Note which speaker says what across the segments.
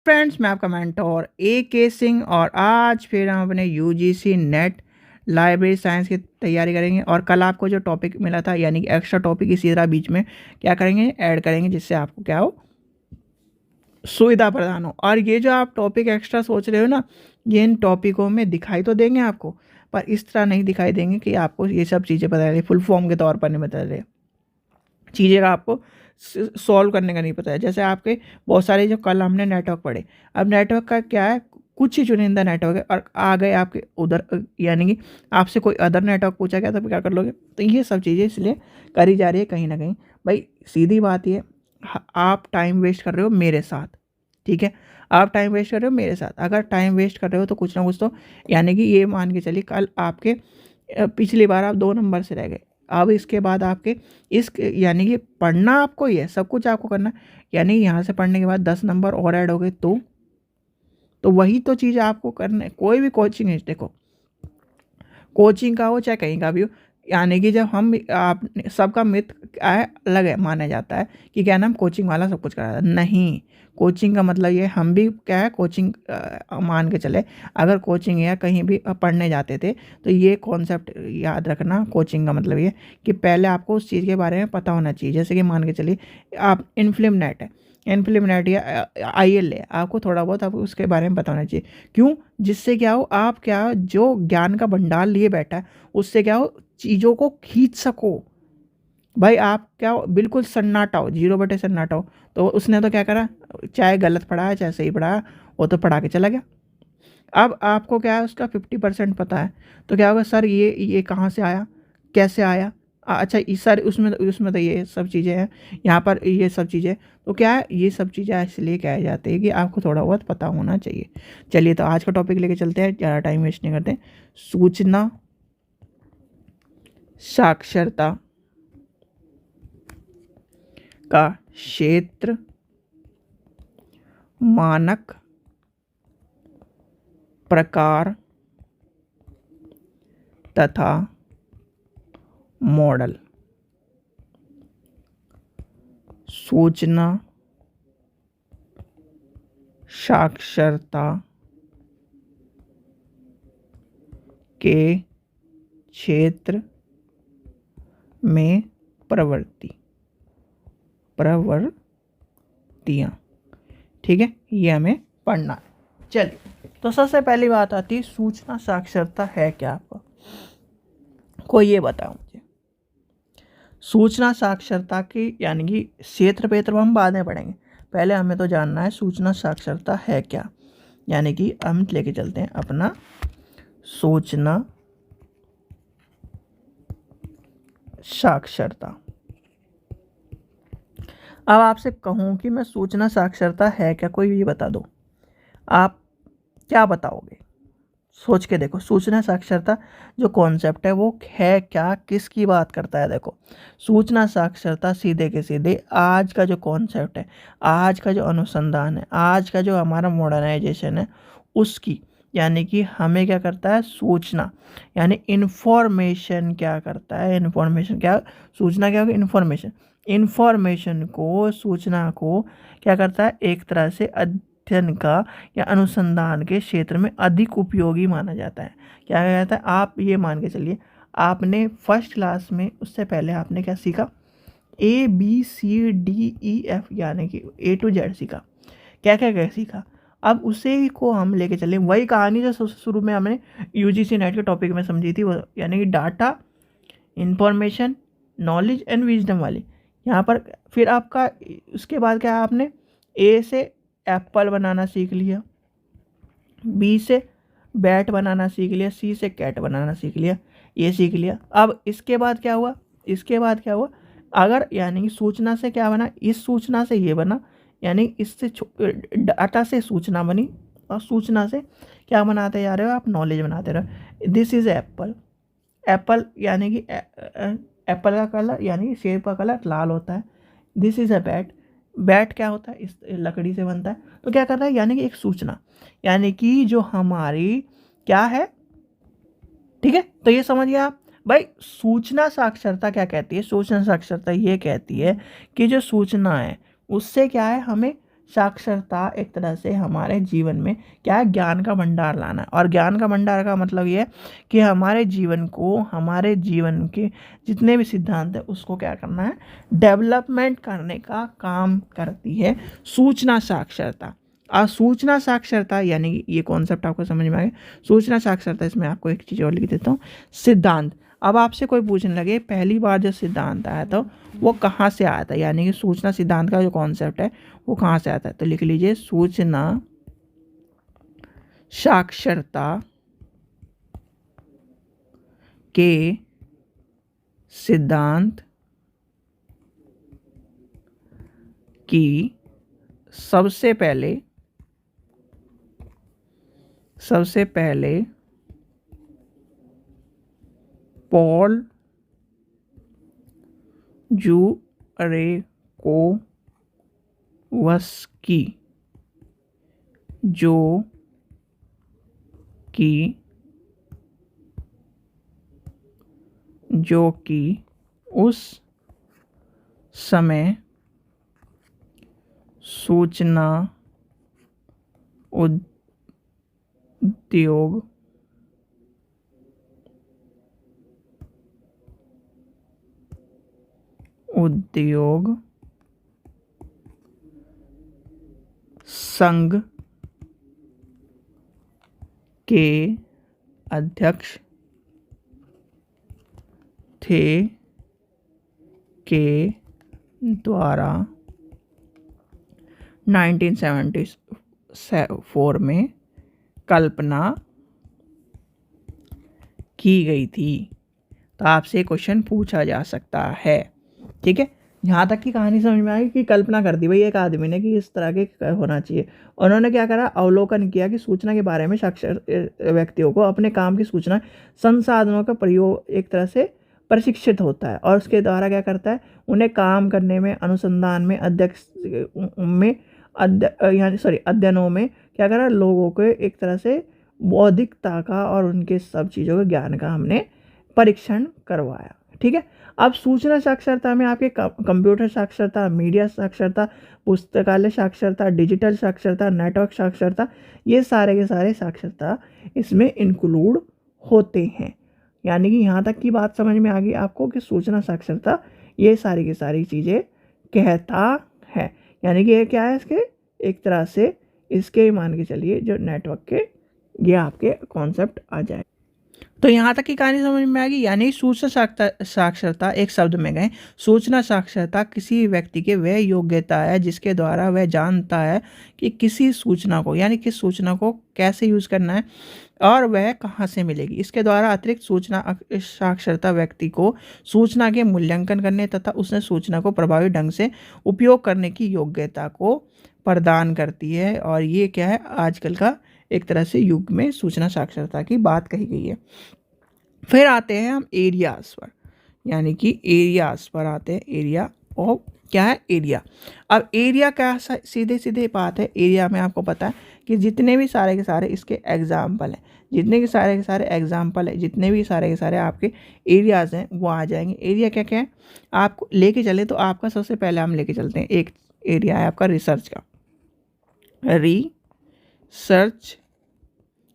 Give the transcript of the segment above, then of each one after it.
Speaker 1: Friends, मैं आपका mentor के सिंह और आज फिर हम अपने यूजीसी नेट लाइब्रेरी साइंस की तैयारी करेंगे। और कल आपको जो टॉपिक मिला था यानी कि एक्स्ट्रा टॉपिक इसी तरह बीच में क्या करेंगे, ऐड करेंगे, जिससे आपको क्या हो, सुविधा प्रदान हो। और ये जो आप टॉपिक एक्स्ट्रा सोच रहे हो ना, ये इन टॉपिकों में दिखाई तो देंगे आपको, पर इस तरह नहीं दिखाई देंगे कि आपको ये सब चीज़ें बता रही, फुल फॉर्म के तौर पर नहीं बता रहे, चीज़ें का आपको सॉल्व करने का नहीं पता है। जैसे आपके बहुत सारे जो कल हमने नेटवर्क पढ़े, अब नेटवर्क का क्या है, कुछ ही चुनिंदा नेटवर्क है और आ गए आपके उधर, यानी कि आपसे कोई अदर नेटवर्क पूछा गया तो क्या कर लोगे। तो ये सब चीज़ें इसलिए करी जा रही है कहीं ना कहीं। भाई सीधी बात ये, आप टाइम वेस्ट कर रहे हो मेरे साथ, ठीक है, आप टाइम वेस्ट कर रहे हो मेरे साथ। अगर टाइम वेस्ट कर रहे हो तो कुछ ना कुछ तो, यानी कि ये मान के चलिए कल आपके पिछली बार आप 2 नंबर से रह गए, अब इसके बाद आपके इस, यानी कि पढ़ना आपको ही है, सब कुछ आपको करना है, यानी यहाँ से पढ़ने के बाद 10 नंबर और ऐड हो गए तो वही तो चीज़ आपको करना है। कोई भी कोचिंग है, देखो कोचिंग का हो चाहे कहीं का भी हो, यानी कि जब हम आप सबका मिथ क्या है, अलग है, माना जाता है कि क्या नाम कोचिंग वाला सब कुछ कराता है। नहीं, कोचिंग का मतलब ये, हम भी क्या है कोचिंग मान के चले, अगर कोचिंग या कहीं भी पढ़ने जाते थे तो ये कॉन्सेप्ट याद रखना, कोचिंग का मतलब ये कि पहले आपको उस चीज़ के बारे में पता होना चाहिए। जैसे कि मान के चलिए आप इनफिल्म नेट है, इनफिल्म नेट या IL है, आपको थोड़ा बहुत आपको उसके बारे में पता होना चाहिए। क्यों? जिससे क्या हो, आप क्या जो ज्ञान का भंडार लिए बैठा है उससे क्या हो, चीज़ों को खींच सको। भाई आप क्या हो, बिल्कुल सन्नाटा हो, 0 बटे सन्नाटा हो, तो उसने तो क्या करा, चाहे गलत पढ़ा है चाहे सही पढ़ा है, वो तो पढ़ा के चला गया। अब आपको क्या है, उसका 50% पता है, तो क्या होगा, सर ये कहाँ से आया, कैसे आया, अच्छा इस सर उसमें तो ये सब चीज़ें हैं, यहाँ पर ये सब चीज़ें, तो क्या है, ये सब चीज़ें इसलिए कहा जाते हैं कि आपको थोड़ा बहुत पता होना चाहिए। चलिए तो आज का टॉपिक लेके चलते हैं, ज़्यादा टाइम वेस्ट नहीं करते। सूचना साक्षरता का क्षेत्र, मानक, प्रकार तथा मॉडल। सूचना साक्षरता के क्षेत्र में प्रवृत्तियाँ, ठीक है, ये हमें पढ़ना है। चलिए तो सबसे पहली बात आती है, सूचना साक्षरता है क्या, आपको कोई ये बताओ मुझे। सूचना साक्षरता की यानी कि क्षेत्र पे तो हम बाद में पढ़ेंगे, पहले हमें तो जानना है सूचना साक्षरता है क्या। यानी कि हम लेके चलते हैं अपना सूचना साक्षरता। अब आपसे कहूँ कि मैं सूचना साक्षरता है क्या, कोई भी बता दो, आप क्या बताओगे, सोच के देखो। सूचना साक्षरता जो कॉन्सेप्ट है वो है क्या, किसकी बात करता है। देखो सूचना साक्षरता सीधे के सीधे आज का जो कॉन्सेप्ट है, आज का जो अनुसंधान है, आज का जो हमारा मॉडर्नाइजेशन है उसकी, यानी कि हमें क्या करता है, सूचना यानी इन्फॉर्मेशन क्या करता है, इन्फॉर्मेशन क्या, सूचना क्या होगी, इन्फॉर्मेशन, इन्फॉर्मेशन को, सूचना को क्या करता है, एक तरह से अध्ययन का या अनुसंधान के क्षेत्र में अधिक उपयोगी माना जाता है। क्या कहा जाता है, आप ये मान के चलिए, आपने फर्स्ट क्लास में उससे पहले आपने क्या सीखा, ABCDEF यानी कि A to Z सीखा, क्या क्या क्या सीखा। अब उसे को हम लेके चले, वही कहानी जो शुरू में हमने UGC नेट के टॉपिक में समझी थी, वो यानी कि data, information, knowledge and wisdom वाली। यहाँ पर फिर आपका उसके बाद क्या, आपने A से एप्पल बनाना सीख लिया, B से बैट बनाना सीख लिया, C से कैट बनाना सीख लिया, ये सीख लिया। अब इसके बाद क्या हुआ, इसके बाद क्या हुआ, अगर यानी कि सूचना से क्या बना, इस सूचना से ये बना, यानी इससे डाटा से सूचना बनी, और सूचना से क्या बनाते जा रहे हो आप, नॉलेज बनाते रहो। दिस इज़ एप्पल, एप्पल यानी कि एप्पल का कलर यानी कि सेब का कलर लाल होता है। This is a bat, bat क्या होता है, इस लकड़ी से बनता है। तो क्या कर रहा है, यानी कि एक सूचना, यानी कि जो हमारी क्या है, ठीक है, तो ये समझिए आप। भाई सूचना साक्षरता क्या कहती है, सूचना साक्षरता ये कहती है कि जो सूचना है उससे क्या है, हमें साक्षरता एक तरह से हमारे जीवन में क्या है, ज्ञान का भंडार लाना है। और ज्ञान का भंडार का मतलब ये है कि हमारे जीवन को, हमारे जीवन के जितने भी सिद्धांत है उसको क्या करना है, डेवलपमेंट करने का काम करती है सूचना साक्षरता। और सूचना साक्षरता यानी ये कॉन्सेप्ट आपको समझ में आ गया। सूचना साक्षरता, इसमें आपको एक चीज़ और लिख देता हूँ, सिद्धांत। अब आपसे कोई पूछने लगे पहली बार जो सिद्धांत आया था वो कहाँ से आया था, यानी कि सूचना सिद्धांत का जो कॉन्सेप्ट है वो कहाँ से आता है, तो लिख लीजिए सूचना साक्षरता के सिद्धांत की सबसे पहले पॉल जुरेकोवस्की, जो कि उस समय सूचना उद्योग संघ के अध्यक्ष थे, के द्वारा 1974 में कल्पना की गई थी। तो आपसे क्वेश्चन पूछा जा सकता है, ठीक है। यहाँ तक की कहानी समझ में आई कि कल्पना कर दी भाई एक आदमी ने कि इस तरह के होना चाहिए। उन्होंने क्या करा, अवलोकन किया कि सूचना के बारे में साक्षर व्यक्तियों को अपने काम की सूचना संसाधनों का प्रयोग एक तरह से प्रशिक्षित होता है, और उसके द्वारा क्या करता है, उन्हें काम करने में, अनुसंधान में, अध्ययनों में क्या करा, लोगों को एक तरह से बौद्धिकता का और उनके सब चीज़ों के ज्ञान का हमने परीक्षण करवाया, ठीक है। अब सूचना साक्षरता में आपके कंप्यूटर साक्षरता, मीडिया साक्षरता, पुस्तकालय साक्षरता, डिजिटल साक्षरता, नेटवर्क साक्षरता, ये सारे के सारे साक्षरता इसमें इंक्लूड होते हैं। यानी कि यहाँ तक की बात समझ में आ गई आपको कि सूचना साक्षरता ये सारी की सारी चीज़ें कहता है। यानी कि ये क्या है, इसके एक तरह से इसके मान के चलिए जो नेटवर्क के ये आपके कॉन्सेप्ट आ जाए। तो यहाँ तक की कहानी समझ में आ गई। यानी सूचना साक्षरता एक शब्द में गए, सूचना साक्षरता किसी व्यक्ति के वह योग्यता है जिसके द्वारा वह जानता है कि किसी सूचना को, यानी किस सूचना को कैसे यूज़ करना है और वह कहाँ से मिलेगी। इसके द्वारा अतिरिक्त सूचना साक्षरता व्यक्ति को सूचना के मूल्यांकन करने तथा उसने सूचना को प्रभावी ढंग से उपयोग करने की योग्यता को प्रदान करती है। और ये क्या है, आजकल का एक तरह से युग में सूचना साक्षरता की बात कही गई है। फिर आते हैं हम एरियाज़ पर, यानी कि एरियाज़ पर आते हैं। एरिया और क्या है, एरिया। अब एरिया क्या सीधे सीधे बात है, एरिया में आपको पता है कि जितने भी सारे के सारे इसके एग्जाम्पल हैं, जितने के सारे एग्जाम्पल है, जितने भी सारे के सारे आपके एरियाज़ हैं वो आ जाएंगे। एरिया क्या क्या है आपको लेके चले, तो आपका सबसे पहले हम लेके चलते हैं, एक एरिया है आपका रिसर्च का।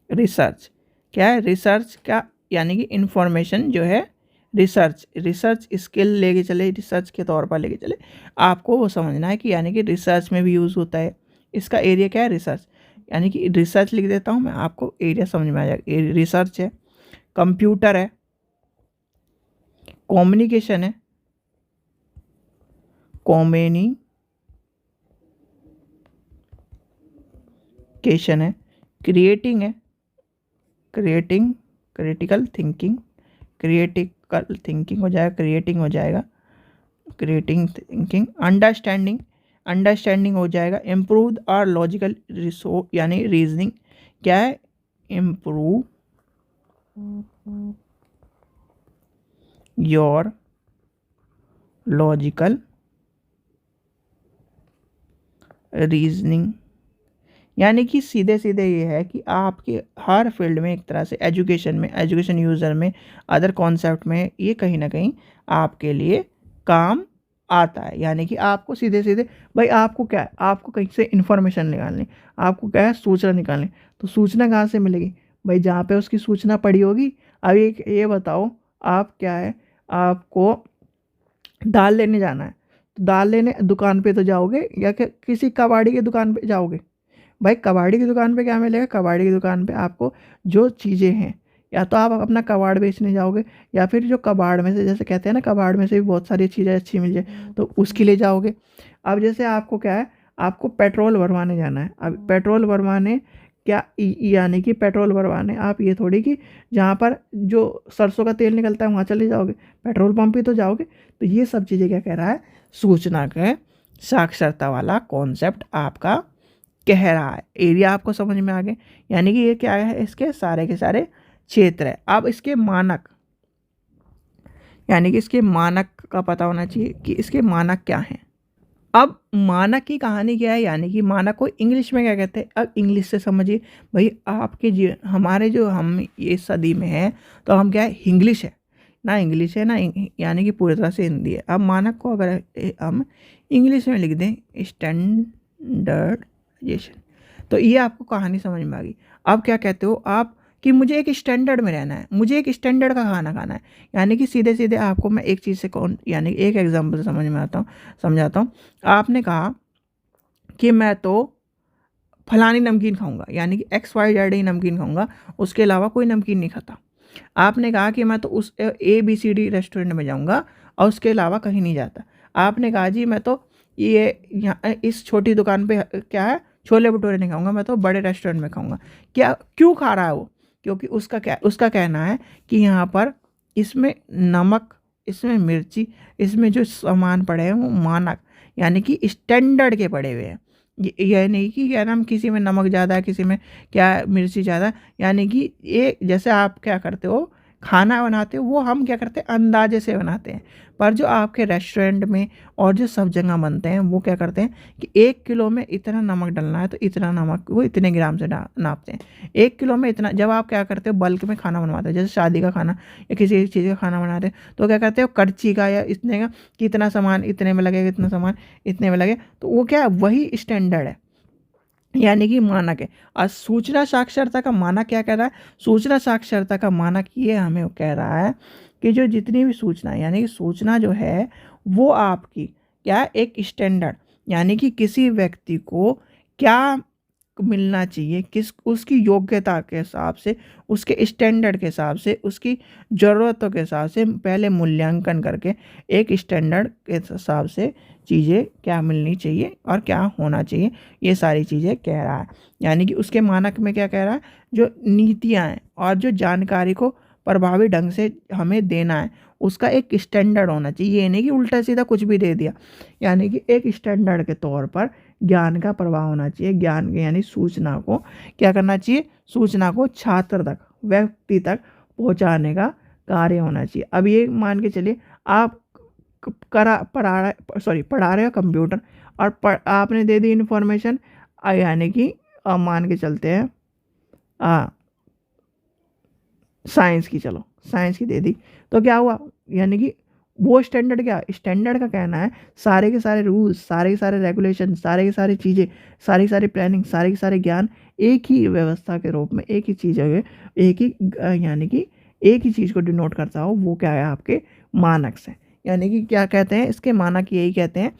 Speaker 1: रिसर्च क्या है, रिसर्च का यानी कि इंफॉर्मेशन जो है, रिसर्च स्किल लेके चले, रिसर्च के तौर पर लेके चले, आपको वो समझना है कि यानी कि रिसर्च में भी यूज़ होता है। इसका एरिया क्या है, रिसर्च, यानी कि रिसर्च लिख देता हूँ मैं, आपको एरिया समझ में आ जाएगा। रिसर्च है, कंप्यूटर है, कम्युनिकेशन है, क्रिएटिंग है, क्रिटिकल थिंकिंग हो जाएगा, क्रिएटिंग हो जाएगा, क्रिएटिंग थिंकिंग, अंडरस्टैंडिंग हो जाएगा, इम्प्रूव और लॉजिकल यानी रीजनिंग क्या है, इम्प्रूव योर लॉजिकल रीजनिंग। यानी कि सीधे सीधे ये है कि आपके हर फील्ड में एक तरह से एजुकेशन यूज़र में, अदर कॉन्सेप्ट में ये कहीं ना कहीं आपके लिए काम आता है। यानी कि आपको सीधे सीधे भाई आपको क्या है, आपको कहीं से इन्फॉर्मेशन निकालनी, आपको क्या है सूचना निकालनी, तो सूचना कहाँ से मिलेगी भाई, जहाँ पे उसकी सूचना पड़ी होगी। अब एक ये बताओ, आप क्या है, आपको दाल लेने जाना है, तो दाल लेने दुकान पे तो जाओगे या किसी कबाड़ी की दुकान पे जाओगे। भाई कबाड़ी की दुकान पे क्या मिलेगा, कबाड़ी की दुकान पे आपको जो चीज़ें हैं, या तो आप अपना कबाड़ बेचने जाओगे, या फिर जो कबाड़ में से, जैसे कहते हैं ना कबाड़ में से भी बहुत सारी चीज़ें अच्छी मिल जाए तो उसके लिए जाओगे। अब जैसे आपको क्या है, आपको पेट्रोल भरवाने जाना है। अब पेट्रोल भरवाने क्या यानी कि पेट्रोल भरवाने आप ये थोड़ी कि जहाँ पर जो सरसों का तेल निकलता है वहाँ चले जाओगे, पेट्रोल पंप ही तो जाओगे। तो ये सब चीज़ें क्या कह रहा है, सूचना के साक्षरता वाला कॉन्सेप्ट आपका कह रहा है। एरिया आपको समझ में आ गए, यानी कि ये क्या है, इसके सारे के सारे क्षेत्र है। अब इसके मानक, यानी कि इसके मानक का पता होना चाहिए कि इसके मानक क्या हैं। अब मानक की कहानी क्या है, यानी कि मानक को इंग्लिश में क्या कहते हैं। अब इंग्लिश से समझिए भाई, आपके हमारे जो हम ये सदी में है, तो हम क्या है, इंग्लिश है ना, इंग्लिश है ना, यानी कि पूरी तरह से हिंदी है। अब मानक को अगर हम इंग्लिश में लिख दें स्टैंडर्डाइजेशन, तो ये आपको कहानी समझ में आ गई। अब क्या कहते हो आप कि मुझे एक स्टैंडर्ड में रहना है, मुझे एक स्टैंडर्ड का खाना खाना है। यानी कि सीधे सीधे आपको मैं एक चीज़ से यानी एक एग्जांपल से समझ में आता हूँ, समझाता हूँ। आपने कहा कि मैं तो फलानी नमकीन खाऊंगा, यानी कि XYZ ही नमकीन खाऊंगा, उसके अलावा कोई नमकीन नहीं खाता। आपने कहा कि मैं तो उस ABCD रेस्टोरेंट में जाऊंगा और उसके अलावा कहीं नहीं जाता। आपने कहा जी मैं तो ये यहाँ इस छोटी दुकान पे क्या है, छोले भटूरे नहीं खाऊंगा, मैं तो बड़े रेस्टोरेंट में खाऊंगा। क्या क्यों खा रहा है वो, क्योंकि उसका कहना है कि यहाँ पर इसमें नमक, इसमें मिर्ची, इसमें जो सामान पड़े हैं वो मानक, यानी कि स्टैंडर्ड के पड़े हुए हैं। ये नहीं कि क्या नाम किसी में नमक ज़्यादा है, किसी में क्या मिर्ची ज़्यादा। यानी कि ये जैसे आप क्या करते हो, खाना बनाते हो, वो हम क्या करते हैं अंदाजे से बनाते हैं। पर जो आपके रेस्टोरेंट में और जो सब जगह बनते हैं वो क्या करते हैं कि 1 किलो में इतना नमक डलना है तो इतना नमक वो इतने ग्राम से नापते हैं। 1 किलो में इतना, जब आप क्या करते हो बल्क में खाना बनवाते हो, जैसे शादी का खाना या किसी चीज़ का खाना बनाते हैं, तो क्या करते हो करछी का या इतने का, कि इतना सामान इतने में लगेगा, इतना सामान इतने में लगे, तो वो क्या है, वही स्टैंडर्ड है, यानी कि मानक है। और सूचना साक्षरता का मानक क्या कह रहा है, सूचना साक्षरता का मानक ये हमें कह रहा है कि जो जितनी भी सूचना, यानी कि सूचना जो है वो आपकी क्या एक स्टैंडर्ड, यानी कि किसी व्यक्ति को क्या मिलना चाहिए, किस उसकी योग्यता के हिसाब से, उसके स्टैंडर्ड के हिसाब से, उसकी ज़रूरतों के हिसाब से पहले मूल्यांकन करके एक स्टैंडर्ड के हिसाब से चीज़ें क्या मिलनी चाहिए और क्या होना चाहिए, ये सारी चीज़ें कह रहा है। यानी कि उसके मानक में क्या कह रहा है, जो नीतियाँ हैं और जो जानकारी को प्रभावी ढंग से हमें देना है, उसका एक स्टैंडर्ड होना चाहिए। ये नहीं कि उल्टा सीधा कुछ भी दे दिया, यानी कि एक स्टैंडर्ड के तौर पर ज्ञान का प्रवाह होना चाहिए। ज्ञान यानी सूचना को क्या करना चाहिए, सूचना को छात्र तक, व्यक्ति तक पहुंचाने का कार्य होना चाहिए। अब ये मान के चलिए आप पढ़ा रहे हो कंप्यूटर, और आपने दे दी इन्फॉर्मेशन, यानी कि मान के चलते हैं साइंस की, चलो साइंस की दे दी, तो क्या हुआ, यानी कि वो स्टैंडर्ड, क्या स्टैंडर्ड का कहना है सारे के सारे रूल्स, सारे के सारे रेगुलेशन, सारे के सारे चीज़ें, सारी की सारी प्लानिंग, सारे के सारे ज्ञान एक ही व्यवस्था के रूप में, एक ही चीज़ है, एक ही यानी कि एक ही चीज़ को डिनोट करता हो, वो क्या है आपके मानक से। यानी कि क्या कहते हैं इसके मानक, यही कहते हैं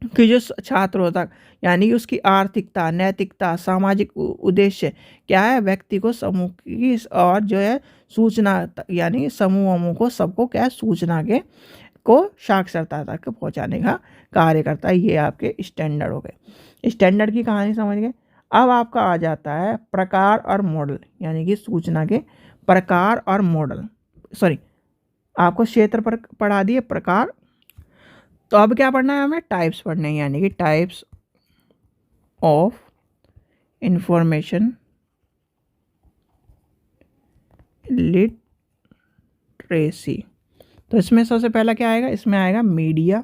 Speaker 1: कि जो छात्र होता, यानी उसकी आर्थिकता, नैतिकता, सामाजिक उद्देश्य क्या है, व्यक्ति को समूह की और जो है सूचना, यानी समूह वमूह को सबको क्या है सूचना के को साक्षरता तक पहुंचाने का कार्य करता है। ये आपके स्टैंडर्ड हो गए, स्टैंडर्ड की कहानी समझ गए। अब आपका आ जाता है प्रकार और मॉडल, यानी कि सूचना के प्रकार और मॉडल, सॉरी आपको क्षेत्र पर पढ़ा दिए प्रकार, तो अब क्या पढ़ना है हमें, टाइप्स पढ़ने हैं, यानी कि टाइप्स ऑफ इंफॉर्मेशन लिटरेसी। तो इसमें सबसे पहला क्या आएगा, इसमें आएगा मीडिया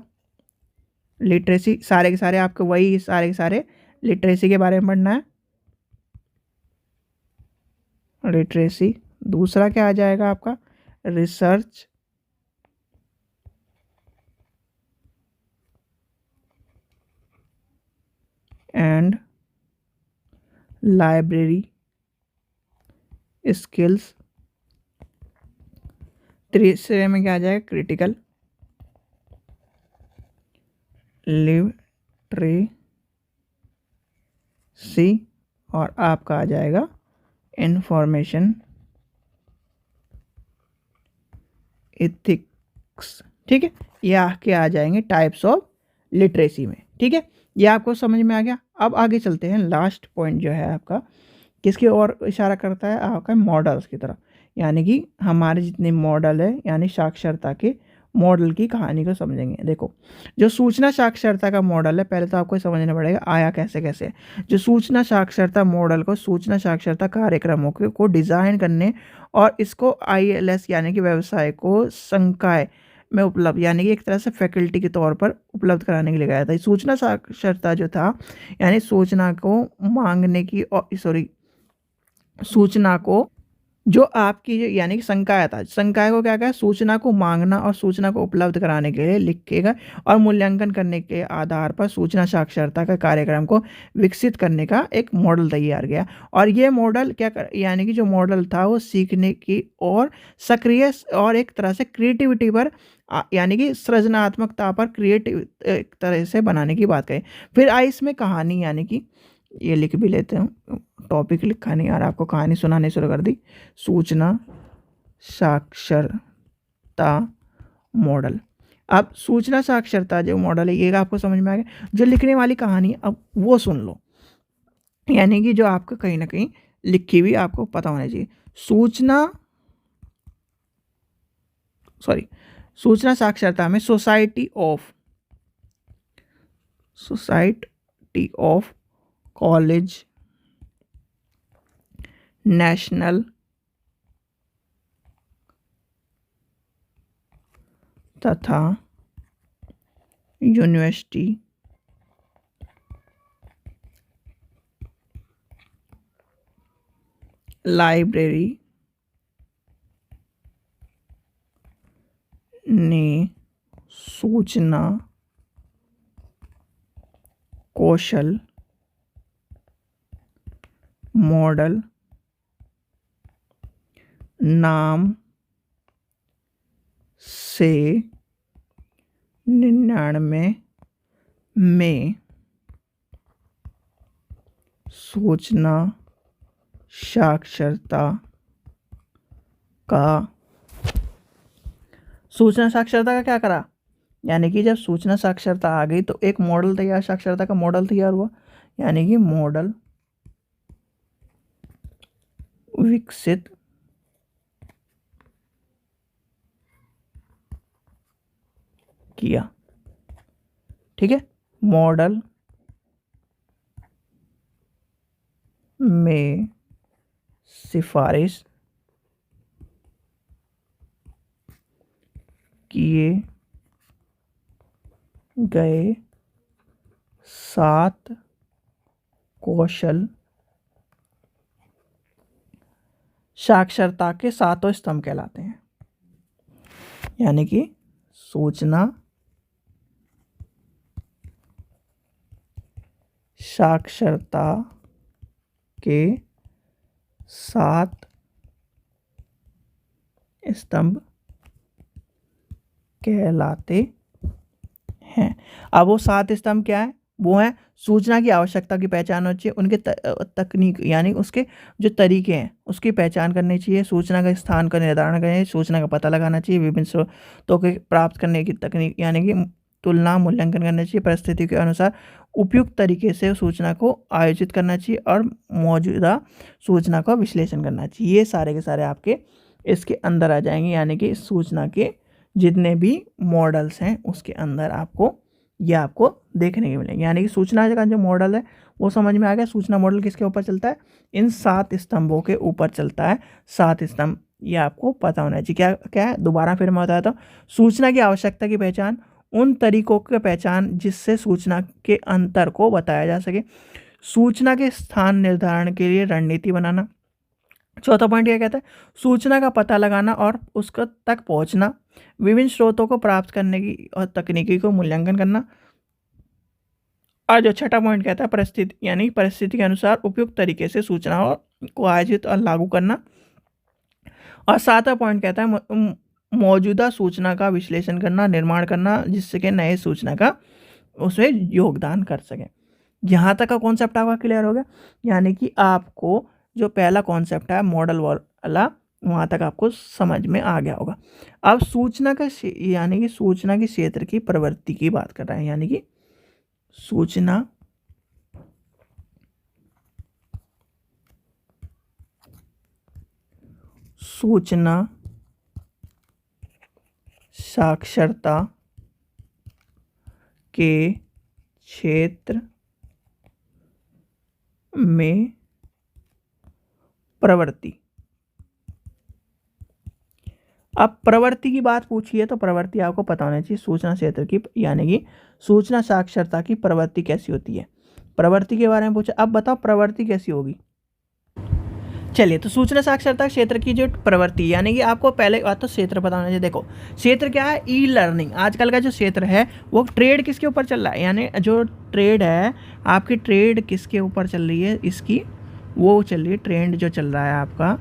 Speaker 1: लिटरेसी, सारे के सारे आपको वही सारे के सारे लिटरेसी के बारे में पढ़ना है, लिटरेसी। दूसरा क्या आ जाएगा आपका, रिसर्च एंड लाइब्रेरी स्किल्स। तीसरे में क्या आ जाएगा, क्रिटिकल लिटरेसी, और आपका आ जाएगा इंफॉर्मेशन एथिक्स। ठीक है, ये आके आ जाएंगे टाइप्स ऑफ लिटरेसी में। ठीक है, ये आपको समझ में आ गया। अब आगे चलते हैं, लास्ट पॉइंट जो है आपका किसकी ओर इशारा करता है, आपका मॉडल्स की तरफ। यानी कि हमारे जितने मॉडल है, यानी साक्षरता के मॉडल की कहानी को समझेंगे। देखो, जो सूचना साक्षरता का मॉडल है, पहले तो आपको समझना पड़ेगा आया कैसे कैसे। जो सूचना साक्षरता मॉडल को सूचना साक्षरता कार्यक्रमों को डिज़ाइन करने और इसको ILS यानी कि व्यवसाय को संकाय में उपलब्ध, यानी कि एक तरह से फैकल्टी के तौर पर उपलब्ध कराने के लिए गया था। सूचना साक्षरता जो था, यानी सूचना को मांगने की, और सॉरी, सूचना को जो आपकी यानी कि संकाय था, संकाय को क्या कहा, सूचना को मांगना और सूचना को उपलब्ध कराने के लिए लिखेगा और मूल्यांकन करने के आधार पर सूचना साक्षरता का कार्यक्रम को विकसित करने का एक मॉडल तैयार किया। और ये मॉडल क्या यानी कि जो मॉडल था वो सीखने की और सक्रिय और एक तरह से क्रिएटिविटी पर यानी कि सृजनात्मकता पर क्रिएटिव एक तरह से बनाने की बात कही। फिर आई इसमें कहानी, यानी कि ये लिख भी लेते हूँ, टॉपिक लिखा नहीं यार, आपको कहानी सुनाने शुरू कर दी। सूचना साक्षरता मॉडल। अब सूचना साक्षरता जो मॉडल है, ये आपको समझ में आ गया। जो लिखने वाली कहानी अब वो सुन लो, यानी कि जो आपको कहीं ना कहीं लिखी हुई आपको पता होना चाहिए। सूचना साक्षरता में सोसाइटी ऑफ कॉलेज, नेशनल तथा यूनिवर्सिटी लाइब्रेरी ने सूचना कौशल मॉडल नाम से 99 में सूचना साक्षरता का क्या करा, यानी कि जब सूचना साक्षरता आ गई तो एक मॉडल तैयार, साक्षरता का मॉडल तैयार हुआ, यानी कि मॉडल विकसित किया। ठीक है, मॉडल में सिफारिश किए गए 7 कौशल साक्षरता के 7 स्तंभ कहलाते हैं। यानी कि सूचना साक्षरता के 7 स्तंभ कहलाते हैं। अब वो 7 स्तंभ क्या है, वो है सूचना की आवश्यकता की पहचान होनी चाहिए, उनके तकनीक यानी उसके जो तरीके हैं उसकी पहचान करनी चाहिए, सूचना का स्थान का निर्धारण करना चाहिए, सूचना का पता लगाना चाहिए, विभिन्न स्रोतों के प्राप्त करने की तकनीक यानी कि तुलना मूल्यांकन करना चाहिए, परिस्थिति के अनुसार उपयुक्त तरीके से सूचना को आयोजित करना चाहिए और मौजूदा सूचना का विश्लेषण करना चाहिए। ये सारे के सारे आपके इसके अंदर आ जाएंगे, यानी कि सूचना के जितने भी मॉडल्स हैं उसके अंदर आपको देखने के मिलेंगे। यानी कि सूचना का जो मॉडल है वो समझ में आ गया। सूचना मॉडल किसके ऊपर चलता है, इन 7 स्तंभों के ऊपर चलता है। 7 स्तंभ ये आपको पता होना चाहिए। क्या क्या है, दोबारा फिर मैं बताया था। सूचना की आवश्यकता की पहचान, उन तरीकों की पहचान जिससे सूचना के अंतर को बताया जा सके, सूचना के स्थान निर्धारण के लिए रणनीति बनाना। चौथा पॉइंट क्या कहता है, सूचना का पता लगाना और उसका तक पहुंचना, विभिन्न स्रोतों को प्राप्त करने की और तकनीकी को मूल्यांकन करना, और जो छठा पॉइंट कहता है परिस्थिति, यानी परिस्थिति के अनुसार उपयुक्त तरीके से सूचनाओं को आयोजित और लागू करना। और सातवां पॉइंट कहता है मौजूदा सूचना का विश्लेषण करना, निर्माण करना, जिससे कि नए सूचना का उसमें योगदान कर सकें। यहाँ तक का कॉन्सेप्ट आपका क्लियर हो गया, यानी कि आपको जो पहला कॉन्सेप्ट है मॉडल वाला, वहाँ तक आपको समझ में आ गया होगा। अब सूचना का यानी कि सूचना के क्षेत्र की प्रवृत्ति की बात कर रहे हैं, यानी कि सूचना साक्षरता के क्षेत्र में प्रवृत्ति। अब प्रवृत्ति की बात पूछी है तो प्रवृत्ति आपको पता होना चाहिए सूचना क्षेत्र की, यानी कि सूचना साक्षरता की प्रवृत्ति कैसी होती है। प्रवृत्ति के बारे में पूछा, अब बताओ प्रवृत्ति कैसी होगी। चलिए, तो सूचना साक्षरता क्षेत्र की जो प्रवृत्ति, यानी कि आपको पहले बात तो क्षेत्र पता होना चाहिए। देखो क्षेत्र क्या है, ई लर्निंग। आजकल का जो क्षेत्र है वो ट्रेड किसके ऊपर चल रहा है, यानी जो ट्रेड है आपकी, ट्रेड किसके ऊपर चल रही है, इसकी वो चल रही है, ट्रेंड जो चल रहा है आपका,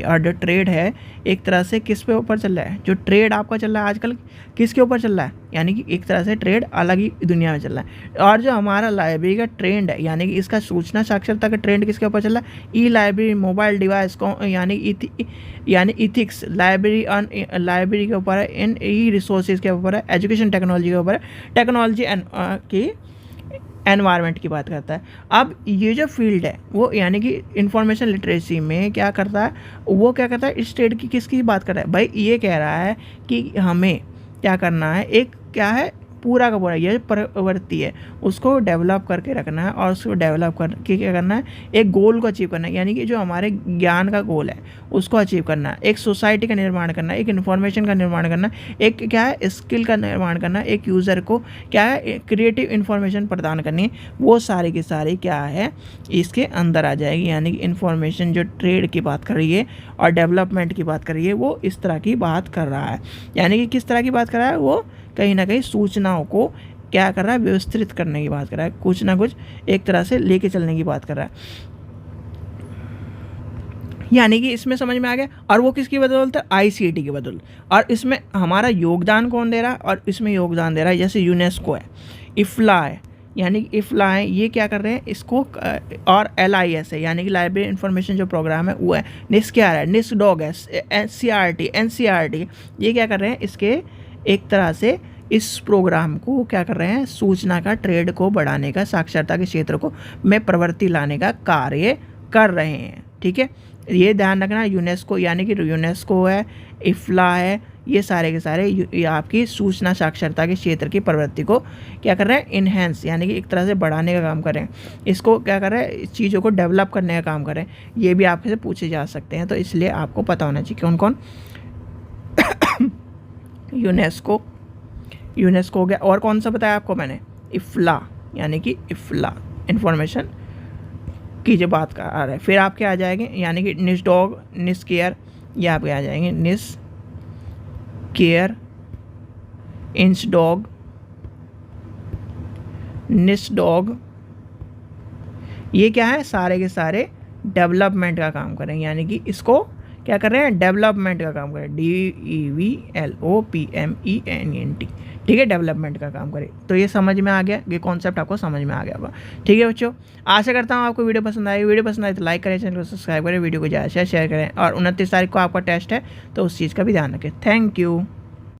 Speaker 1: और जो ट्रेड है एक तरह से किस पे ऊपर चल रहा है, जो ट्रेड आपका चल रहा है आजकल किसके ऊपर चल रहा है, यानी कि एक तरह से ट्रेड अलग ही दुनिया में चल रहा है। और जो हमारा लाइब्रेरी का ट्रेंड है, यानी कि इसका सूचना साक्षरता का ट्रेंड किसके ऊपर चल रहा है, ई लाइब्रेरी, मोबाइल डिवाइस को, यानी इथिक्स, लाइब्रेरी के ऊपर है, इन ई रिसोर्सेज के ऊपर है, एजुकेशन टेक्नोलॉजी के ऊपर है, टेक्नोलॉजी की एनवायरनमेंट की बात करता है। अब ये जो फील्ड है वो यानी कि इंफॉर्मेशन लिटरेसी में क्या करता है, वो क्या करता है, स्टेट की किसकी बात कर रहा है भाई, ये कह रहा है कि हमें क्या करना है, एक क्या है पूरा का पूरा ये प्रवृत्ति है उसको डेवलप करके रखना है, और उसको डेवलप करके क्या करना है, एक गोल को अचीव करना है, यानी कि जो हमारे ज्ञान का गोल है उसको अचीव करना है, एक सोसाइटी का निर्माण करना है, एक इन्फॉर्मेशन का निर्माण करना है, एक क्या है स्किल का निर्माण करना है, एक यूज़र को क्या है क्रिएटिव इन्फॉर्मेशन प्रदान करनी है। वो सारी की सारी क्या है इसके अंदर आ जाएगी, यानी कि इन्फॉर्मेशन जो ट्रेड की बात कर रही है और डेवलपमेंट की बात कर रही है वो इस तरह की बात कर रहा है। यानी कि किस तरह की बात कर रहा है, वो कहीं ना कहीं सूचनाओं को क्या कर रहा है, व्यवस्थित करने की बात कर रहा है, कुछ ना कुछ एक तरह से लेके चलने की बात कर रहा है। यानी कि इसमें समझ में आ गया। और वो किसकी बदौलत है, आईसीटी की बदौलत। और इसमें हमारा योगदान कौन दे रहा है, और इसमें योगदान दे रहा है जैसे यूनेस्को है, इफ्ला है, यानी कि इफ्ला है, ये क्या कर रहे हैं इसको, और LIS है यानी कि लाइब्रेरी इंफॉर्मेशन जो प्रोग्राम है वो है, निस क्या है, निस डॉग है, NCERT ये क्या कर रहे हैं, इसके एक तरह से इस प्रोग्राम को क्या कर रहे हैं, सूचना का ट्रेड को बढ़ाने का, साक्षरता के क्षेत्र को में प्रवृत्ति लाने का कार्य कर रहे हैं। ठीक है, ये ध्यान रखना। यूनेस्को यानी कि यूनेस्को है, इफ्ला है, ये सारे के सारे ये आपकी सूचना साक्षरता के क्षेत्र की प्रवृत्ति को क्या कर रहे हैं, इन्हेंस यानी कि एक तरह से बढ़ाने का काम कर रहे हैं, इसको क्या कर रहे हैं, इस चीज़ों को डेवलप करने का काम कर रहे हैं। ये भी आपसे पूछे जा सकते हैं, तो इसलिए आपको पता होना चाहिए कौन कौन। यूनेस्को हो गया, और कौन सा बताया आपको मैंने, इफ्ला, यानी कि इफ्ला इंफॉर्मेशन की जो बात कर रहा है। फिर आपके आ जाएंगे यानी कि निस डॉग, निस केयर, ये आपके आ जाएंगे, निस केयर, इंस डॉग, निस डॉग, ये क्या है, सारे के सारे डेवलपमेंट का काम करेंगे, यानी कि इसको क्या कर रहे हैं, डेवलपमेंट का काम करें, DEVLOPMENT। ठीक है, डेवलपमेंट का काम करें। तो ये समझ में आ गया, ये कॉन्सेप्ट आपको समझ में आ गया होगा। ठीक है बच्चों, आशा करता हूँ आपको वीडियो पसंद आई। वीडियो पसंद आई तो लाइक करें, चैनल को सब्सक्राइब करें, वीडियो को ज़्यादा शेयर करें, और 29 तारीख को आपका टेस्ट है तो उस चीज़ का भी ध्यान रखें। Thank you.